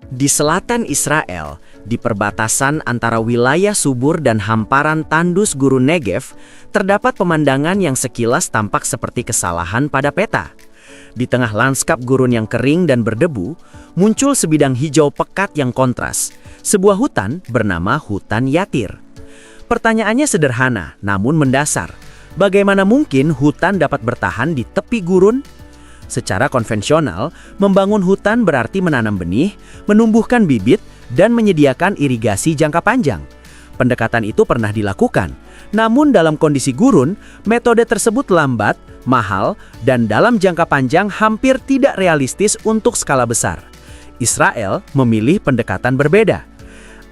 Di selatan Israel, di perbatasan antara wilayah subur dan hamparan tandus gurun Negev, terdapat pemandangan yang sekilas tampak seperti kesalahan pada peta. Di tengah lanskap gurun yang kering dan berdebu, muncul sebidang hijau pekat yang kontras, sebuah hutan bernama Hutan Yatir. Pertanyaannya sederhana, namun mendasar. Bagaimana mungkin hutan dapat bertahan di tepi gurun? Secara konvensional, membangun hutan berarti menanam benih, menumbuhkan bibit, dan menyediakan irigasi jangka panjang. Pendekatan itu pernah dilakukan. Namun dalam kondisi gurun, metode tersebut lambat, mahal, dan dalam jangka panjang hampir tidak realistis untuk skala besar. Israel memilih pendekatan berbeda.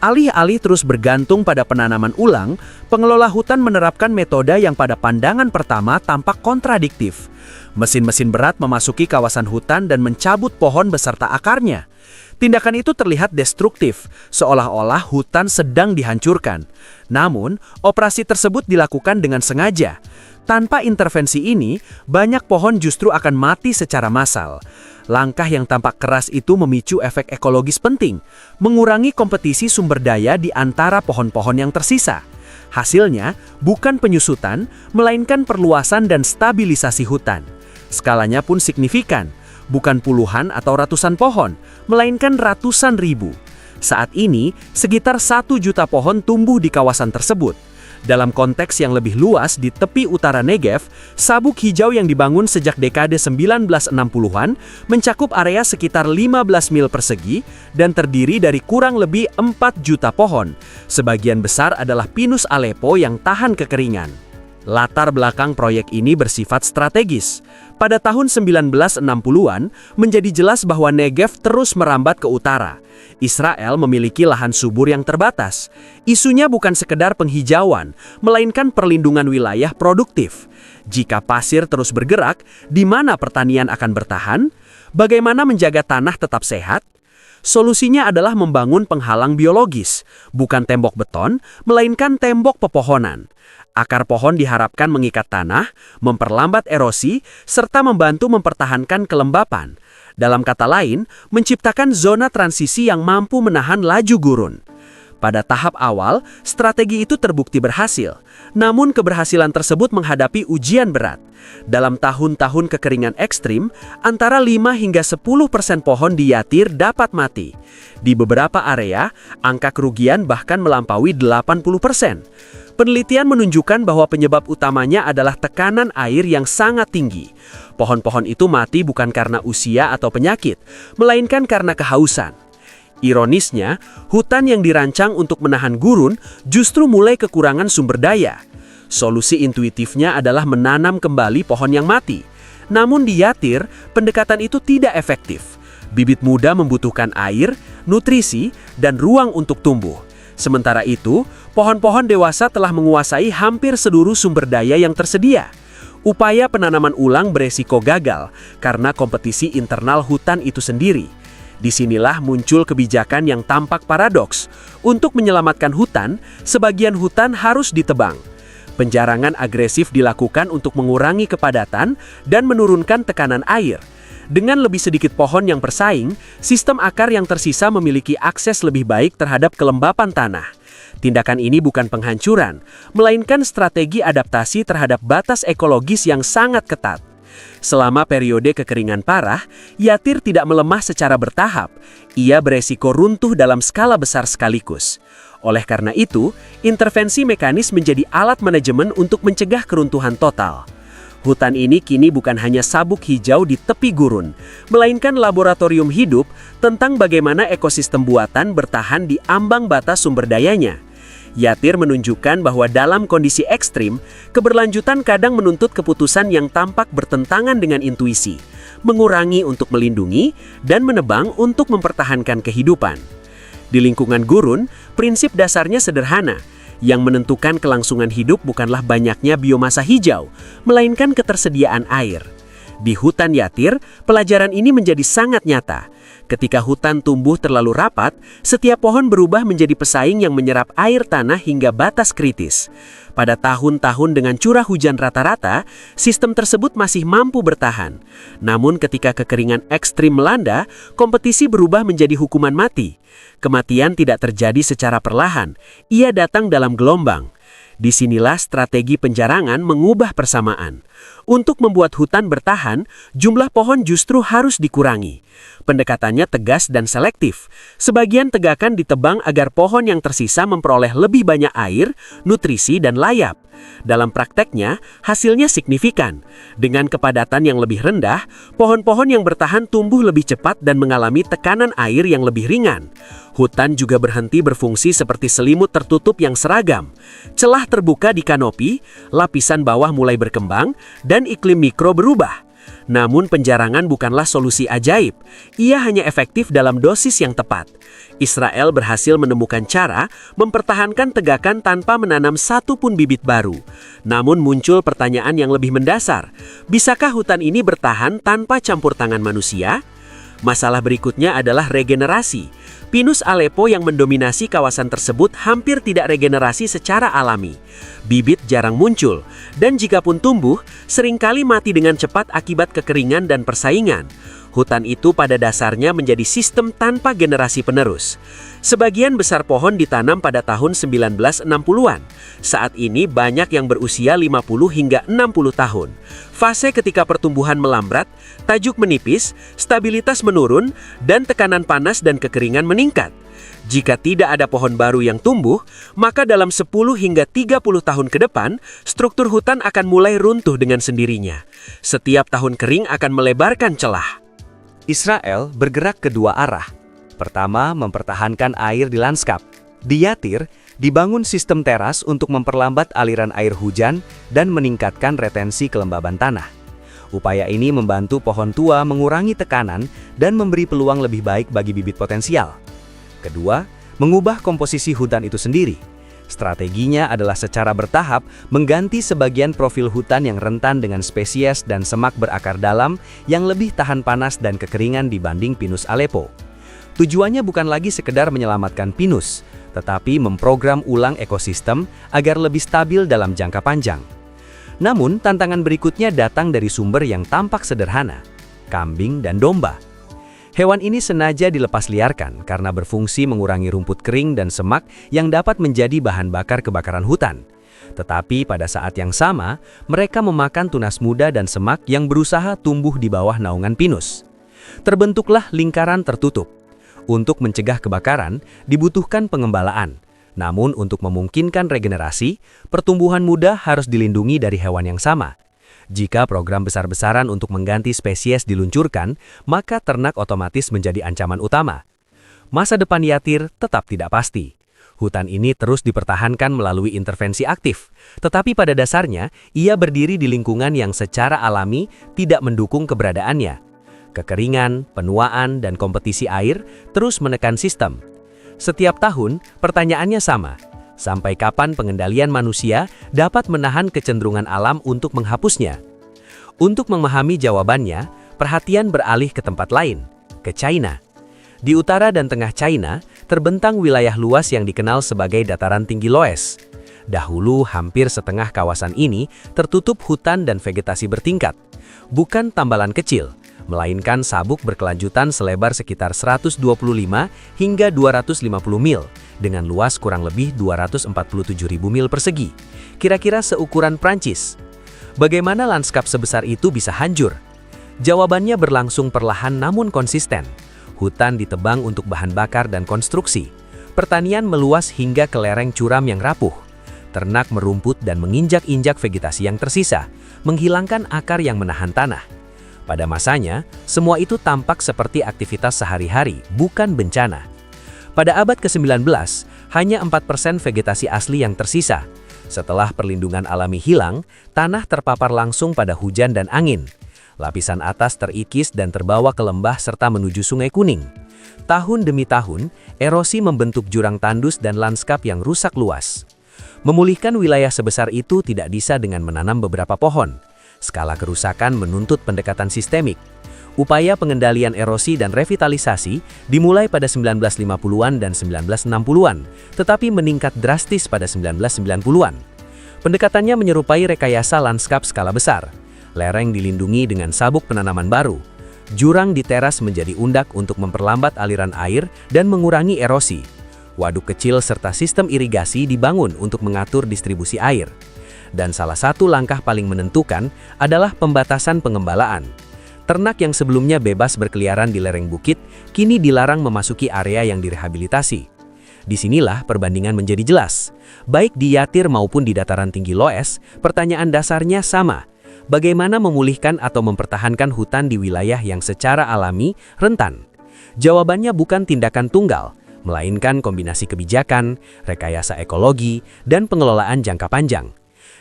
Alih-alih terus bergantung pada penanaman ulang, pengelola hutan menerapkan metode yang pada pandangan pertama tampak kontradiktif. Mesin-mesin berat memasuki kawasan hutan dan mencabut pohon beserta akarnya. Tindakan itu terlihat destruktif, seolah-olah hutan sedang dihancurkan. Namun, operasi tersebut dilakukan dengan sengaja. Tanpa intervensi ini, banyak pohon justru akan mati secara massal. Langkah yang tampak keras itu memicu efek ekologis penting, mengurangi kompetisi sumber daya di antara pohon-pohon yang tersisa. Hasilnya, bukan penyusutan, melainkan perluasan dan stabilisasi hutan. Skalanya pun signifikan, bukan puluhan atau ratusan pohon, melainkan ratusan ribu. Saat ini, sekitar 1 juta pohon tumbuh di kawasan tersebut. Dalam konteks yang lebih luas di tepi utara Negev, sabuk hijau yang dibangun sejak dekade 1960-an mencakup area sekitar 15 mil persegi dan terdiri dari kurang lebih 4 juta pohon. Sebagian besar adalah pinus Aleppo yang tahan kekeringan. Latar belakang proyek ini bersifat strategis. Pada tahun 1960-an, menjadi jelas bahwa Negev terus merambat ke utara. Israel memiliki lahan subur yang terbatas. Isunya bukan sekedar penghijauan, melainkan perlindungan wilayah produktif. Jika pasir terus bergerak, di mana pertanian akan bertahan? Bagaimana menjaga tanah tetap sehat? Solusinya adalah membangun penghalang biologis, bukan tembok beton, melainkan tembok pepohonan. Akar pohon diharapkan mengikat tanah, memperlambat erosi, serta membantu mempertahankan kelembapan. Dalam kata lain, menciptakan zona transisi yang mampu menahan laju gurun. Pada tahap awal, strategi itu terbukti berhasil. Namun keberhasilan tersebut menghadapi ujian berat. Dalam tahun-tahun kekeringan ekstrim, antara 5 hingga 10% pohon di Yatir dapat mati. Di beberapa area, angka kerugian bahkan melampaui 80%. Penelitian menunjukkan bahwa penyebab utamanya adalah tekanan air yang sangat tinggi. Pohon-pohon itu mati bukan karena usia atau penyakit, melainkan karena kehausan. Ironisnya, hutan yang dirancang untuk menahan gurun justru mulai kekurangan sumber daya. Solusi intuitifnya adalah menanam kembali pohon yang mati. Namun di Yatir, pendekatan itu tidak efektif. Bibit muda membutuhkan air, nutrisi, dan ruang untuk tumbuh. Sementara itu, pohon-pohon dewasa telah menguasai hampir seluruh sumber daya yang tersedia. Upaya penanaman ulang beresiko gagal karena kompetisi internal hutan itu sendiri. Disinilah muncul kebijakan yang tampak paradoks. Untuk menyelamatkan hutan, sebagian hutan harus ditebang. Penjarangan agresif dilakukan untuk mengurangi kepadatan dan menurunkan tekanan air. Dengan lebih sedikit pohon yang bersaing, sistem akar yang tersisa memiliki akses lebih baik terhadap kelembapan tanah. Tindakan ini bukan penghancuran, melainkan strategi adaptasi terhadap batas ekologis yang sangat ketat. Selama periode kekeringan parah, Yatir tidak melemah secara bertahap. Ia beresiko runtuh dalam skala besar sekaligus. Oleh karena itu, intervensi mekanis menjadi alat manajemen untuk mencegah keruntuhan total. Hutan ini kini bukan hanya sabuk hijau di tepi gurun, melainkan laboratorium hidup tentang bagaimana ekosistem buatan bertahan di ambang batas sumber dayanya. Yatir menunjukkan bahwa dalam kondisi ekstrim, keberlanjutan kadang menuntut keputusan yang tampak bertentangan dengan intuisi, mengurangi untuk melindungi, dan menebang untuk mempertahankan kehidupan. Di lingkungan gurun, prinsip dasarnya sederhana. Yang menentukan kelangsungan hidup bukanlah banyaknya biomasa hijau, melainkan ketersediaan air. Di hutan Yatir, pelajaran ini menjadi sangat nyata. Ketika hutan tumbuh terlalu rapat, setiap pohon berubah menjadi pesaing yang menyerap air tanah hingga batas kritis. Pada tahun-tahun dengan curah hujan rata-rata, sistem tersebut masih mampu bertahan. Namun ketika kekeringan ekstrim melanda, kompetisi berubah menjadi hukuman mati. Kematian tidak terjadi secara perlahan, ia datang dalam gelombang. Disinilah strategi penjarangan mengubah persamaan. Untuk membuat hutan bertahan, jumlah pohon justru harus dikurangi. Pendekatannya tegas dan selektif. Sebagian tegakan ditebang agar pohon yang tersisa memperoleh lebih banyak air, nutrisi, dan layap. Dalam prakteknya, hasilnya signifikan. Dengan kepadatan yang lebih rendah, pohon-pohon yang bertahan tumbuh lebih cepat dan mengalami tekanan air yang lebih ringan. Hutan juga berhenti berfungsi seperti selimut tertutup yang seragam. Celah terbuka di kanopi, lapisan bawah mulai berkembang, dan iklim mikro berubah. Namun penjarangan bukanlah solusi ajaib. Ia hanya efektif dalam dosis yang tepat. Israel berhasil menemukan cara mempertahankan tegakan tanpa menanam satu pun bibit baru. Namun muncul pertanyaan yang lebih mendasar. Bisakah hutan ini bertahan tanpa campur tangan manusia? Masalah berikutnya adalah regenerasi. Pinus Aleppo yang mendominasi kawasan tersebut hampir tidak regenerasi secara alami. Bibit jarang muncul, dan jikapun tumbuh, seringkali mati dengan cepat akibat kekeringan dan persaingan. Hutan itu pada dasarnya menjadi sistem tanpa generasi penerus. Sebagian besar pohon ditanam pada tahun 1960-an. Saat ini banyak yang berusia 50 hingga 60 tahun. Fase ketika pertumbuhan melambat, tajuk menipis, stabilitas menurun, dan tekanan panas dan kekeringan meningkat. Jika tidak ada pohon baru yang tumbuh, maka dalam 10 hingga 30 tahun ke depan, struktur hutan akan mulai runtuh dengan sendirinya. Setiap tahun kering akan melebarkan celah. Israel bergerak ke dua arah. Pertama, mempertahankan air di lanskap. Di Yatir, dibangun sistem teras untuk memperlambat aliran air hujan dan meningkatkan retensi kelembaban tanah. Upaya ini membantu pohon tua mengurangi tekanan dan memberi peluang lebih baik bagi bibit potensial. Kedua, mengubah komposisi hutan itu sendiri. Strateginya adalah secara bertahap mengganti sebagian profil hutan yang rentan dengan spesies dan semak berakar dalam yang lebih tahan panas dan kekeringan dibanding Pinus Aleppo. Tujuannya bukan lagi sekedar menyelamatkan pinus, tetapi memprogram ulang ekosistem agar lebih stabil dalam jangka panjang. Namun, tantangan berikutnya datang dari sumber yang tampak sederhana, kambing dan domba. Hewan ini sengaja dilepas liarkan karena berfungsi mengurangi rumput kering dan semak yang dapat menjadi bahan bakar kebakaran hutan. Tetapi pada saat yang sama, mereka memakan tunas muda dan semak yang berusaha tumbuh di bawah naungan pinus. Terbentuklah lingkaran tertutup. Untuk mencegah kebakaran, dibutuhkan pengembalaan. Namun untuk memungkinkan regenerasi, pertumbuhan muda harus dilindungi dari hewan yang sama. Jika program besar-besaran untuk mengganti spesies diluncurkan, maka ternak otomatis menjadi ancaman utama. Masa depan Yatir tetap tidak pasti. Hutan ini terus dipertahankan melalui intervensi aktif, tetapi pada dasarnya ia berdiri di lingkungan yang secara alami tidak mendukung keberadaannya. Kekeringan, penuaan, dan kompetisi air terus menekan sistem. Setiap tahun, pertanyaannya sama. Sampai kapan pengendalian manusia dapat menahan kecenderungan alam untuk menghapusnya? Untuk memahami jawabannya, perhatian beralih ke tempat lain, ke China. Di utara dan tengah China, terbentang wilayah luas yang dikenal sebagai dataran tinggi Loess. Dahulu, hampir setengah kawasan ini tertutup hutan dan vegetasi bertingkat. Bukan tambalan kecil, melainkan sabuk berkelanjutan selebar sekitar 125 hingga 250 mil, dengan luas kurang lebih 247.000 mil persegi, kira-kira seukuran Prancis. Bagaimana lanskap sebesar itu bisa hancur? Jawabannya berlangsung perlahan namun konsisten. Hutan ditebang untuk bahan bakar dan konstruksi. Pertanian meluas hingga ke lereng curam yang rapuh. Ternak merumput dan menginjak-injak vegetasi yang tersisa, menghilangkan akar yang menahan tanah. Pada masanya, semua itu tampak seperti aktivitas sehari-hari, bukan bencana. Pada abad ke-19, hanya 4% vegetasi asli yang tersisa. Setelah perlindungan alami hilang, tanah terpapar langsung pada hujan dan angin. Lapisan atas terikis dan terbawa ke lembah serta menuju Sungai Kuning. Tahun demi tahun, erosi membentuk jurang tandus dan lanskap yang rusak luas. Memulihkan wilayah sebesar itu tidak bisa dengan menanam beberapa pohon. Skala kerusakan menuntut pendekatan sistemik. Upaya pengendalian erosi dan revitalisasi dimulai pada 1950-an dan 1960-an, tetapi meningkat drastis pada 1990-an. Pendekatannya menyerupai rekayasa lanskap skala besar. Lereng dilindungi dengan sabuk penanaman baru. Jurang di teras menjadi undak untuk memperlambat aliran air dan mengurangi erosi. Waduk kecil serta sistem irigasi dibangun untuk mengatur distribusi air. Dan salah satu langkah paling menentukan adalah pembatasan pengembalaan. Ternak yang sebelumnya bebas berkeliaran di lereng bukit, kini dilarang memasuki area yang direhabilitasi. Disinilah perbandingan menjadi jelas. Baik di Yatir maupun di dataran tinggi Loess, pertanyaan dasarnya sama. Bagaimana memulihkan atau mempertahankan hutan di wilayah yang secara alami rentan? Jawabannya bukan tindakan tunggal, melainkan kombinasi kebijakan, rekayasa ekologi, dan pengelolaan jangka panjang.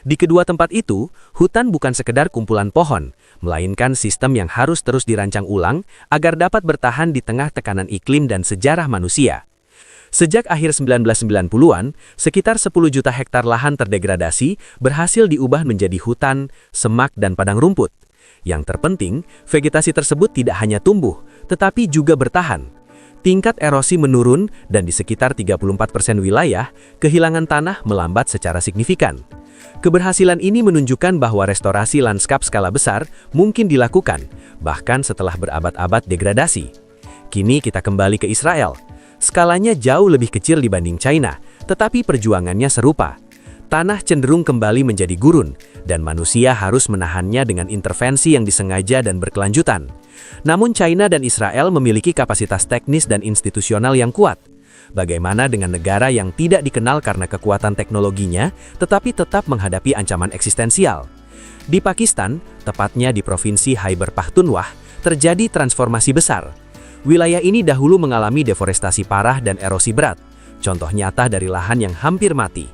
Di kedua tempat itu, hutan bukan sekedar kumpulan pohon, melainkan sistem yang harus terus dirancang ulang agar dapat bertahan di tengah tekanan iklim dan sejarah manusia. Sejak akhir 1990-an, sekitar 10 juta hektar lahan terdegradasi berhasil diubah menjadi hutan, semak, dan padang rumput. Yang terpenting, vegetasi tersebut tidak hanya tumbuh, tetapi juga bertahan. Tingkat erosi menurun dan di sekitar 34% wilayah, kehilangan tanah melambat secara signifikan. Keberhasilan ini menunjukkan bahwa restorasi lanskap skala besar mungkin dilakukan, bahkan setelah berabad-abad degradasi. Kini kita kembali ke Israel. Skalanya jauh lebih kecil dibanding China, tetapi perjuangannya serupa. Tanah cenderung kembali menjadi gurun, dan manusia harus menahannya dengan intervensi yang disengaja dan berkelanjutan. Namun China dan Israel memiliki kapasitas teknis dan institusional yang kuat. Bagaimana dengan negara yang tidak dikenal karena kekuatan teknologinya, tetapi tetap menghadapi ancaman eksistensial? Di Pakistan, tepatnya di Provinsi Khyber Pakhtunkhwa, terjadi transformasi besar. Wilayah ini dahulu mengalami deforestasi parah dan erosi berat, contoh nyata dari lahan yang hampir mati.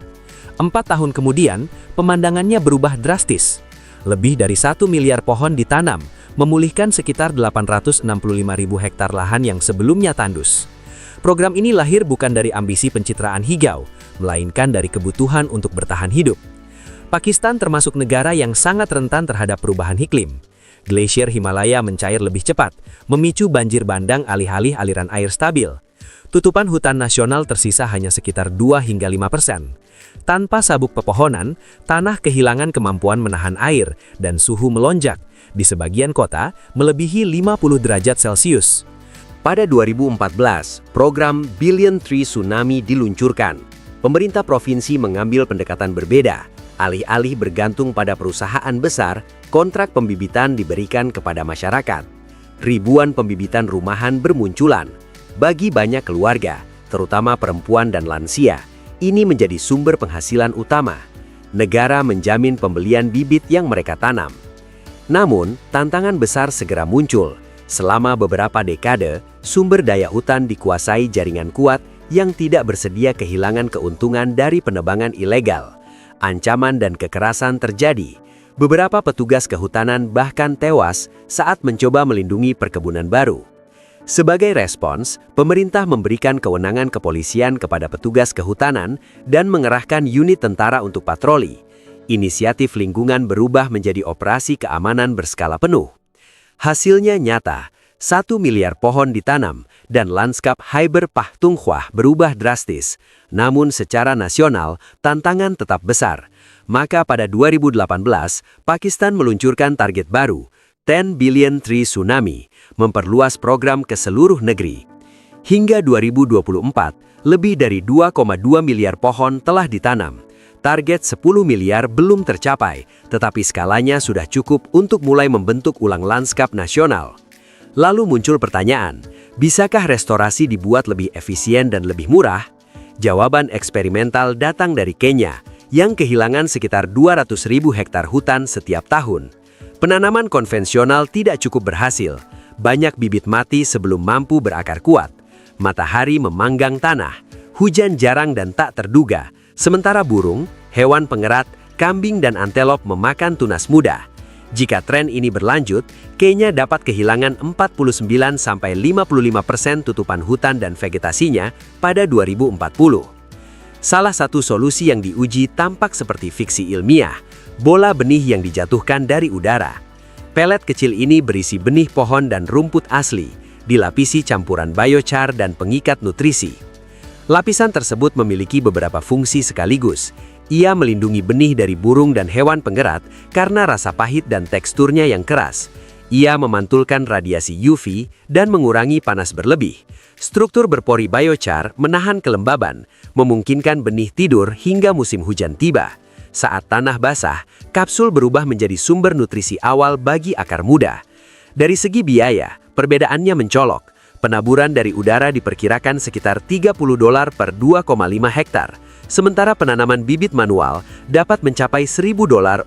4 tahun kemudian, pemandangannya berubah drastis. Lebih dari 1 miliar pohon ditanam, memulihkan sekitar 865.000 hektar lahan yang sebelumnya tandus. Program ini lahir bukan dari ambisi pencitraan hijau, melainkan dari kebutuhan untuk bertahan hidup. Pakistan termasuk negara yang sangat rentan terhadap perubahan iklim. Glasier Himalaya mencair lebih cepat, memicu banjir bandang alih-alih aliran air stabil. Tutupan hutan nasional tersisa hanya sekitar 2 hingga 5%. Tanpa sabuk pepohonan, tanah kehilangan kemampuan menahan air dan suhu melonjak, di sebagian kota melebihi 50 derajat Celcius. Pada 2014, program Billion Tree Tsunami diluncurkan. Pemerintah provinsi mengambil pendekatan berbeda. Alih-alih bergantung pada perusahaan besar, kontrak pembibitan diberikan kepada masyarakat. Ribuan pembibitan rumahan bermunculan. Bagi banyak keluarga, terutama perempuan dan lansia, ini menjadi sumber penghasilan utama. Negara menjamin pembelian bibit yang mereka tanam. Namun, tantangan besar segera muncul. Selama beberapa dekade, sumber daya hutan dikuasai jaringan kuat yang tidak bersedia kehilangan keuntungan dari penebangan ilegal. Ancaman dan kekerasan terjadi. Beberapa petugas kehutanan bahkan tewas saat mencoba melindungi perkebunan baru. Sebagai respons, pemerintah memberikan kewenangan kepolisian kepada petugas kehutanan dan mengerahkan unit tentara untuk patroli. Inisiatif lingkungan berubah menjadi operasi keamanan berskala penuh. Hasilnya nyata, 1 miliar pohon ditanam dan lanskap Khyber Pakhtunkhwa berubah drastis. Namun secara nasional, tantangan tetap besar. Maka pada 2018, Pakistan meluncurkan target baru, 10 Billion Tree Tsunami, memperluas program ke seluruh negeri. Hingga 2024, lebih dari 2,2 miliar pohon telah ditanam. Target 10 miliar belum tercapai, tetapi skalanya sudah cukup untuk mulai membentuk ulang lanskap nasional. Lalu muncul pertanyaan, bisakah restorasi dibuat lebih efisien dan lebih murah? Jawaban eksperimental datang dari Kenya, yang kehilangan sekitar 200.000 hektar hutan setiap tahun. Penanaman konvensional tidak cukup berhasil. Banyak bibit mati sebelum mampu berakar kuat. Matahari memanggang tanah. Hujan jarang dan tak terduga. Sementara burung, hewan pengerat, kambing dan antelop memakan tunas muda. Jika tren ini berlanjut, Kenya dapat kehilangan 49–55% tutupan hutan dan vegetasinya pada 2040. Salah satu solusi yang diuji tampak seperti fiksi ilmiah, bola benih yang dijatuhkan dari udara. Pelet kecil ini berisi benih pohon dan rumput asli, dilapisi campuran biochar dan pengikat nutrisi. Lapisan tersebut memiliki beberapa fungsi sekaligus. Ia melindungi benih dari burung dan hewan penggerat karena rasa pahit dan teksturnya yang keras. Ia memantulkan radiasi UV dan mengurangi panas berlebih. Struktur berpori biochar menahan kelembaban, memungkinkan benih tidur hingga musim hujan tiba. Saat tanah basah, kapsul berubah menjadi sumber nutrisi awal bagi akar muda. Dari segi biaya, perbedaannya mencolok. Penaburan dari udara diperkirakan sekitar $30 per 2,5 hektar, sementara penanaman bibit manual dapat mencapai $1.000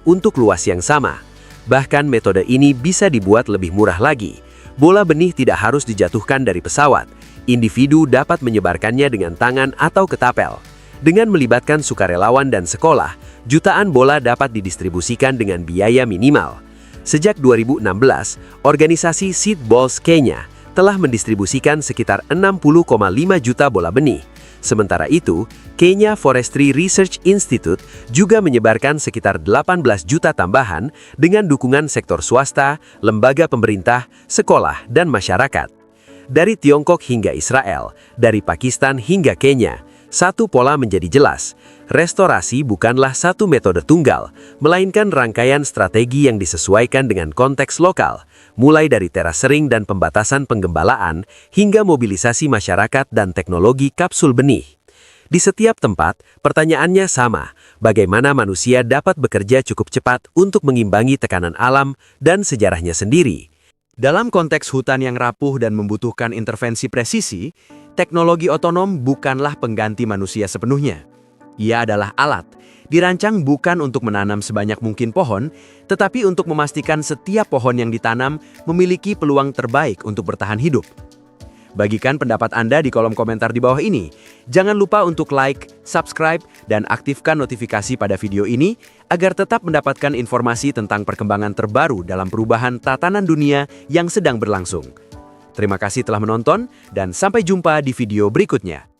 untuk luas yang sama. Bahkan metode ini bisa dibuat lebih murah lagi. Bola benih tidak harus dijatuhkan dari pesawat. Individu dapat menyebarkannya dengan tangan atau ketapel. Dengan melibatkan sukarelawan dan sekolah, jutaan bola dapat didistribusikan dengan biaya minimal. Sejak 2016, organisasi Seed Balls Kenya telah mendistribusikan sekitar 60,5 juta bola benih. Sementara itu, Kenya Forestry Research Institute juga menyebarkan sekitar 18 juta tambahan dengan dukungan sektor swasta, lembaga pemerintah, sekolah, dan masyarakat. Dari Tiongkok hingga Israel, dari Pakistan hingga Kenya, satu pola menjadi jelas. Restorasi bukanlah satu metode tunggal, melainkan rangkaian strategi yang disesuaikan dengan konteks lokal, mulai dari terasering dan pembatasan penggembalaan hingga mobilisasi masyarakat dan teknologi kapsul benih. Di setiap tempat, pertanyaannya sama, bagaimana manusia dapat bekerja cukup cepat untuk mengimbangi tekanan alam dan sejarahnya sendiri. Dalam konteks hutan yang rapuh dan membutuhkan intervensi presisi, teknologi otonom bukanlah pengganti manusia sepenuhnya. Ia adalah alat, dirancang bukan untuk menanam sebanyak mungkin pohon, tetapi untuk memastikan setiap pohon yang ditanam memiliki peluang terbaik untuk bertahan hidup. Bagikan pendapat Anda di kolom komentar di bawah ini. Jangan lupa untuk like, subscribe, dan aktifkan notifikasi pada video ini agar tetap mendapatkan informasi tentang perkembangan terbaru dalam perubahan tatanan dunia yang sedang berlangsung. Terima kasih telah menonton, dan sampai jumpa di video berikutnya.